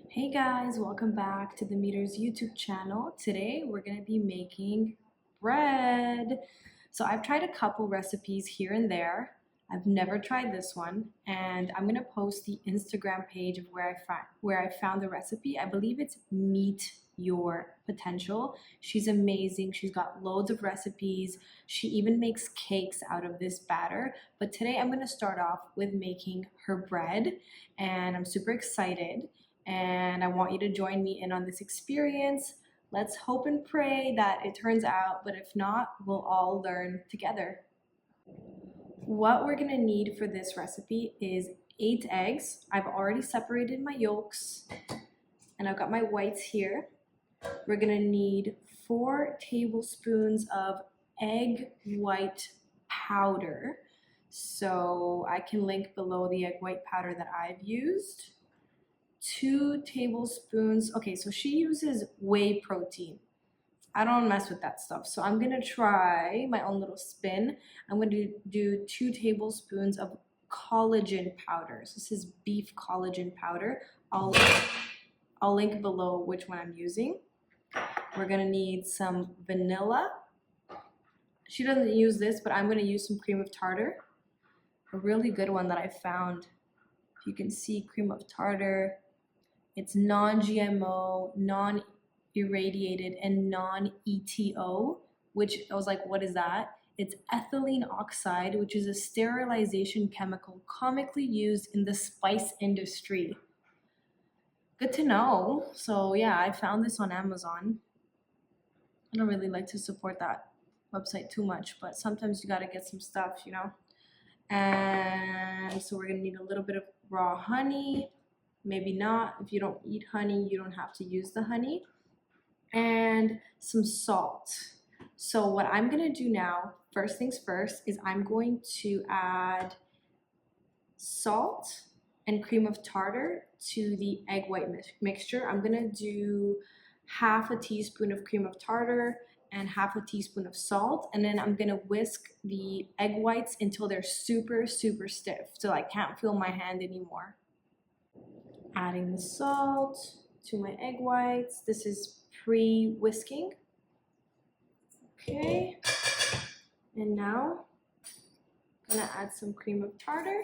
Hey guys, welcome back to the Meters YouTube channel. Today we're going to be making bread. So I've tried a couple recipes here and there. I've never tried this one, and I'm going to post the Instagram page of where I found the recipe. I believe it's Meet Your Potential. She's amazing. She's got loads of recipes. She even makes cakes out of this batter. But today I'm going to start off with making her bread, and I'm super excited and I want you to join me in on this experience. Let's hope and pray that it turns out, but if not, we'll all learn together. What we're gonna need for this recipe is 8 eggs. I've already separated my yolks and I've got my whites here. We're gonna need 4 tablespoons of egg white powder. So I can link below the egg white powder that I've used. 2 tablespoons. Okay, so she uses whey protein. I don't mess with that stuff. So I'm gonna try my own little spin. I'm gonna do 2 tablespoons of collagen powder. So this is beef collagen powder. I'll link below which one I'm using. We're gonna need some vanilla. She doesn't use this, but I'm gonna use some cream of tartar. A really good one that I found. You can see cream of tartar. It's non-GMO, non-irradiated, and non-ETO, which I was like, what is that? It's ethylene oxide, which is a sterilization chemical commonly used in the spice industry. Good to know. So yeah, I found this on Amazon. I don't really like to support that website too much, but sometimes you gotta get some stuff, you know? And so we're gonna need a little bit of raw honey. Maybe not. If you don't eat honey, you don't have to use the honey. And some salt. So what I'm gonna do now, first things first, is I'm going to add salt and cream of tartar to the egg white mixture. I'm gonna do half a teaspoon of cream of tartar and half a teaspoon of salt, and then I'm gonna whisk the egg whites until they're super stiff, so I can't feel my hand anymore. Adding the salt to my egg whites. This is pre-whisking. Okay. And now I'm gonna add some cream of tartar.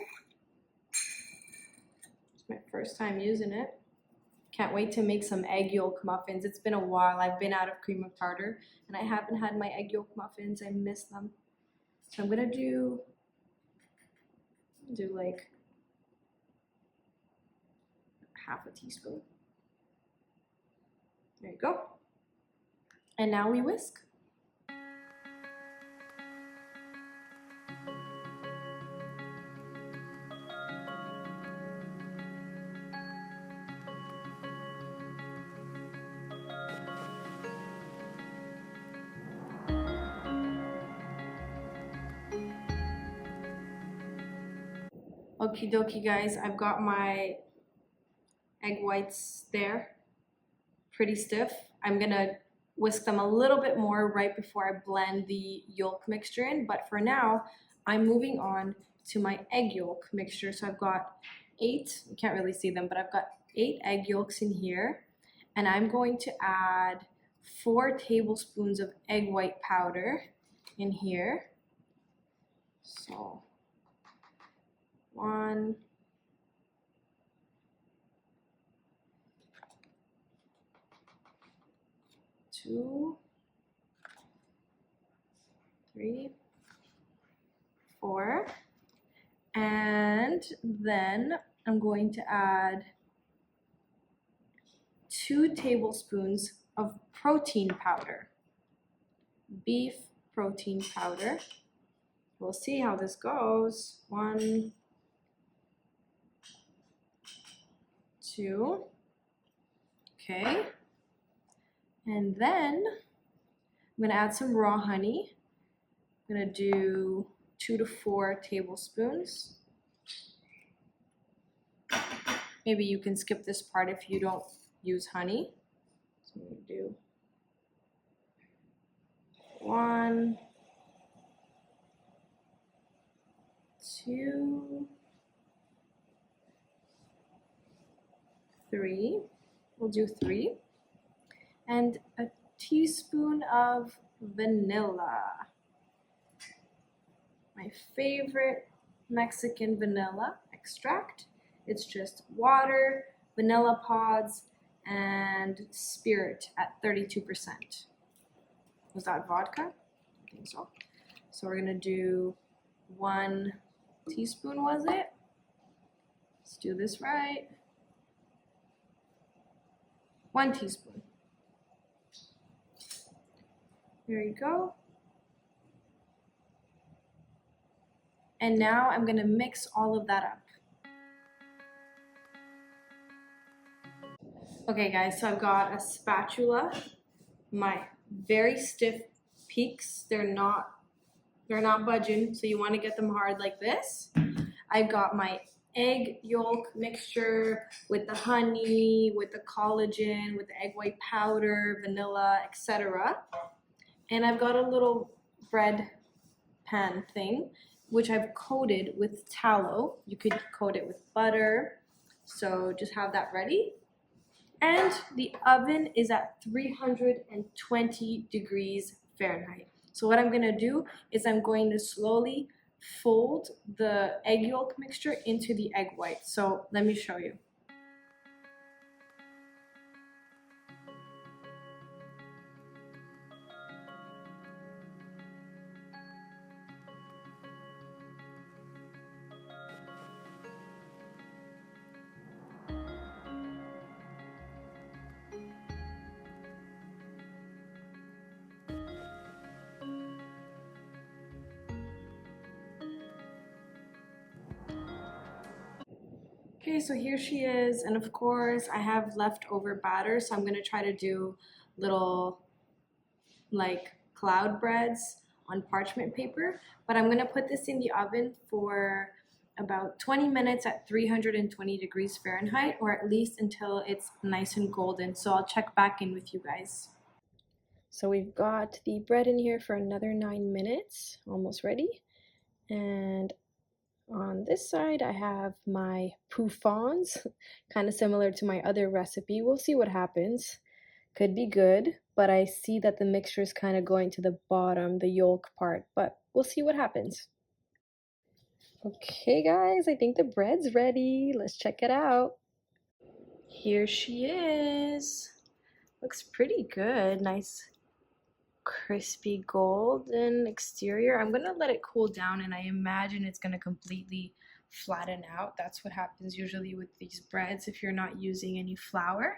It's my first time using it. Can't wait to make some egg yolk muffins. It's been a while. I've been out of cream of tartar and I haven't had my egg yolk muffins. I miss them. So I'm gonna do like half a teaspoon. There you go. And now we whisk. Okie dokie guys, I've got my egg whites there, pretty stiff. I'm gonna whisk them a little bit more right before I blend the yolk mixture in, but for now, I'm moving on to my egg yolk mixture. So I've got 8, you can't really see them, but I've got 8 egg yolks in here, and I'm going to add 4 tablespoons of egg white powder in here. So 1, 2, 3, 4, and then I'm going to add 2 tablespoons of protein powder, beef protein powder. We'll see how this goes. 1, 2, okay. And then I'm gonna add some raw honey. I'm gonna do 2 to 4 tablespoons. Maybe you can skip this part if you don't use honey. So I'm gonna do 1, 2, 3. We'll do 3. And a teaspoon of vanilla. My favorite Mexican vanilla extract. It's just water, vanilla pods, and spirit at 32%. Was that vodka? I think so. So we're gonna do 1 teaspoon, was it? Let's do this right. 1 teaspoon. There you go. And now I'm gonna mix all of that up. Okay guys, so I've got a spatula, my very stiff peaks, they're not budging, so you want to get them hard like this. I've got my egg yolk mixture with the honey, with the collagen, with the egg white powder, vanilla, etc. And I've got a little bread pan thing, which I've coated with tallow. You could coat it with butter, so just have that ready. And the oven is at 320 degrees Fahrenheit. So what I'm gonna do is I'm going to slowly fold the egg yolk mixture into the egg white. So let me show you. Okay, so here she is, and of course I have leftover batter, so I'm gonna try to do little like cloud breads on parchment paper, but I'm gonna put this in the oven for about 20 minutes at 320 degrees Fahrenheit, or at least until it's nice and golden. So I'll check back in with you guys. So we've got the bread in here for another 9 minutes, almost ready. And on this side, I have my poufons, kind of similar to my other recipe. We'll see what happens. Could be good, but I see that the mixture is kind of going to the bottom, the yolk part, but we'll see what happens. Okay, guys, I think the bread's ready. Let's check it out. Here she is. Looks pretty good. Nice crispy golden exterior. I'm gonna let it cool down, and I imagine it's gonna completely flatten out. That's what happens usually with these breads if you're not using any flour.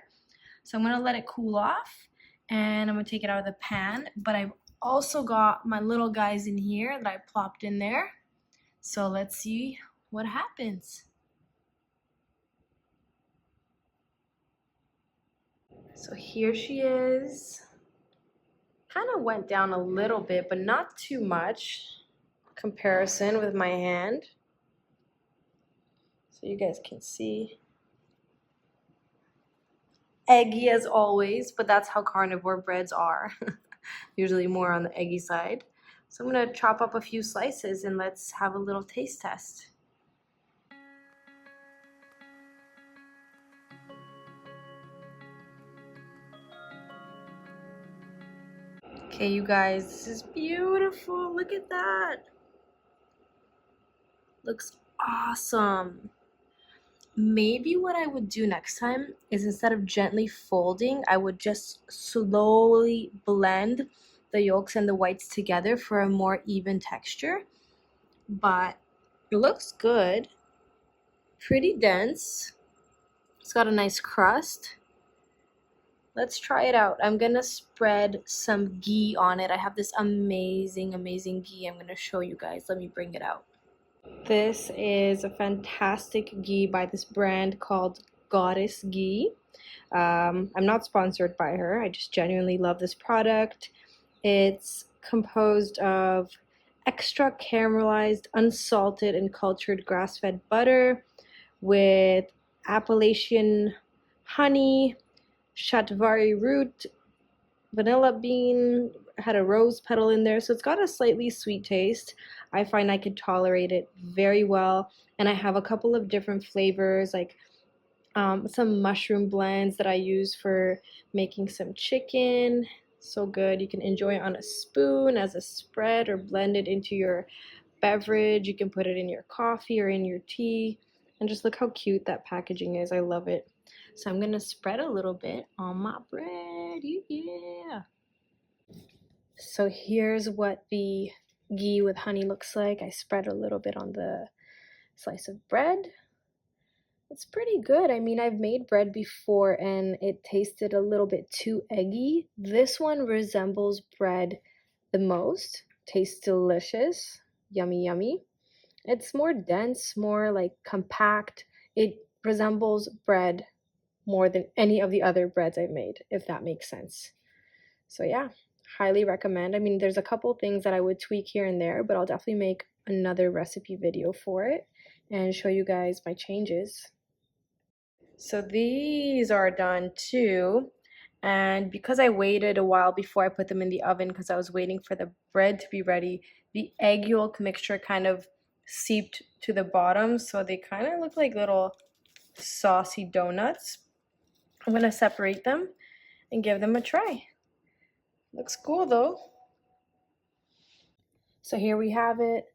So I'm gonna let it cool off, and I'm gonna take it out of the pan. But I've also got my little guys in here that I plopped in there. So let's see what happens. So here she is. Kind of went down a little bit, but not too much comparison with my hand. So you guys can see. Eggy as always, but that's how carnivore breads are. Usually more on the eggy side. So I'm gonna chop up a few slices and let's have a little taste test. Okay, you guys, this is beautiful. Look at that. Looks awesome. Maybe what I would do next time is instead of gently folding, I would just slowly blend the yolks and the whites together for a more even texture. But it looks good. Pretty dense. It's got a nice crust. Let's try it out. I'm gonna spread some ghee on it. I have this amazing ghee I'm gonna show you guys. Let me bring it out. This is a fantastic ghee by this brand called Goddess Ghee. I'm not sponsored by her. I just genuinely love this product. It's composed of extra caramelized, unsalted, and cultured grass-fed butter with Appalachian honey, shatavari root, vanilla bean, had a rose petal in there, so it's got a slightly sweet taste. I find I could tolerate it very well, and I have a couple of different flavors like some mushroom blends that I use for making some chicken. So good. You can enjoy it on a spoon as a spread or blend it into your beverage. You can put it in your coffee or in your tea. And just look how cute that packaging is. I love it. So I'm going to spread a little bit on my bread. Yeah. So here's what the ghee with honey looks like. I spread a little bit on the slice of bread. It's pretty good. I mean, I've made bread before and it tasted a little bit too eggy. This one resembles bread the most. Tastes delicious. Yummy, yummy. It's more dense, more like compact. It resembles bread more than any of the other breads I've made, if that makes sense. So yeah, highly recommend. I mean, there's a couple things that I would tweak here and there, but I'll definitely make another recipe video for it and show you guys my changes. So these are done too. And because I waited a while before I put them in the oven because I was waiting for the bread to be ready, the egg yolk mixture kind of seeped to the bottom. So they kind of look like little saucy donuts. I'm going to separate them and give them a try. Looks cool though. So here we have it.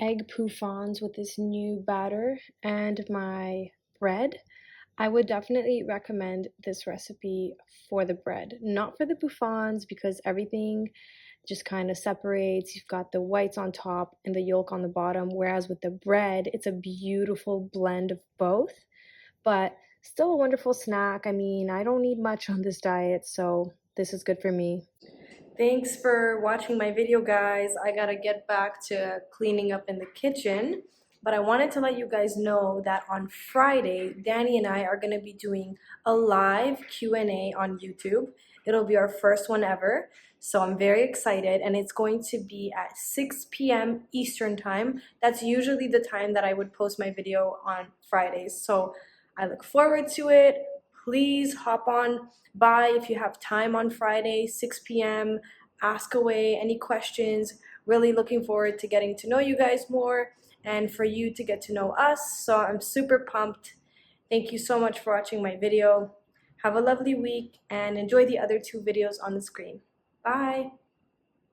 Egg poufons with this new batter and my bread. I would definitely recommend this recipe for the bread, not for the bouffants because everything just kind of separates. You've got the whites on top and the yolk on the bottom, whereas with the bread, it's a beautiful blend of both, but still a wonderful snack. I mean, I don't need much on this diet, so this is good for me. Thanks for watching my video, guys. I gotta get back to cleaning up in the kitchen, but I wanted to let you guys know that on Friday, Danny and I are gonna be doing a live Q&A on YouTube. It'll be our first one ever, so I'm very excited, and it's going to be at 6 p.m. Eastern time. That's usually the time that I would post my video on Fridays, so I look forward to it. Please hop on by if you have time on Friday, 6 p.m. Ask away any questions. Really looking forward to getting to know you guys more and for you to get to know us. So I'm super pumped. Thank you so much for watching my video. Have a lovely week and enjoy the other two videos on the screen. Bye.